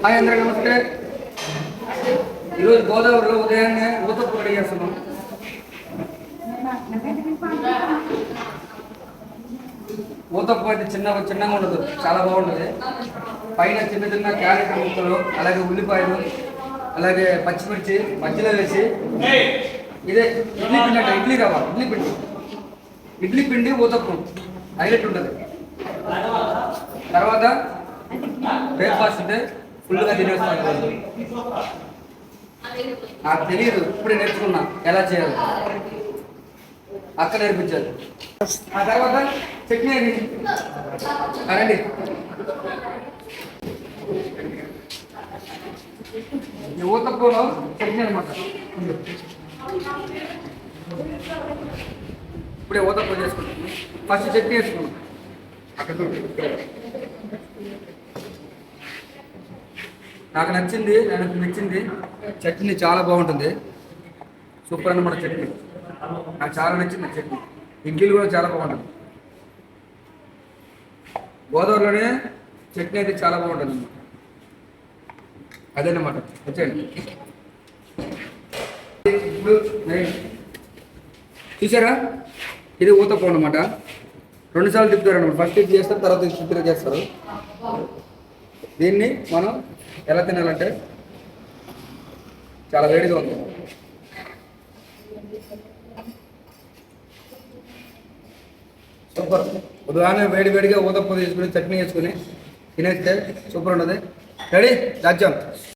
Hi అందరికీ నమస్తే. ఈరోజు గోదావరిలో ఉదయాన్నే ఊతప్పు రెడీ చేస్తున్నాం. ఊతప్పు అయితే చిన్నగా ఉండదు, చాలా బాగుంటుంది. పైన చిన్న చిన్న క్యారెట్ ముక్కలు, అలాగే ఉల్లిపాయలు, అలాగే పచ్చిమిర్చి మధ్యలో వేసి ఇదే ఇడ్లీ పిండి అంటే ఇడ్లీ కావాలి. ఇడ్లీ పిండి ఊతప్పు హైలైట్ ఉంటుంది. తర్వాత బ్రేక్ఫాస్ట్ అంటే ఫుల్గా తినేస్తాను. నాకు తెలియదు, ఇప్పుడే నేర్చుకున్నా ఎలా చేయాలి, అక్క నేర్పించాలి. ఆ తర్వాత చట్నీ రండి. ఈ ఊతప్పులో చట్నీ అనమాట. ఇప్పుడే ఊతప్పు చేసుకుంటాం. ఫస్ట్ చట్నీ వేసుకున్నాం. అక్కడ నాకు నచ్చింది చట్నీ చాలా బాగుంటుంది. సూపర్ అన్నమాట చట్నీ. నాకు చాలా నచ్చింది చట్నీ. ఇడ్లీలు కూడా చాలా బాగుంటుంది. గోదావరిలోనే చట్నీ అయితే చాలా బాగుంటుంది అన్నమాట. అదేనమాట, వచ్చేయండి. ఇప్పుడు చూసారా, ఇది ఊతప్పు అన్నమాట. 2 సార్లు తిప్పుతారు అన్నమాట. ఫస్ట్ ఇది చేస్తారు, తర్వాత ఇది చేస్తారు. దీన్ని మనం ఎలా తినాలంటే చాలా వేడిగా ఉంది. సూపర్. ఉదయాన్నే వేడిగా ఊతప్పు తీసుకుని చట్నీ వేసుకుని తినేస్తే సూపర్ ఉంటుంది. రెడీ, రాజ్యం.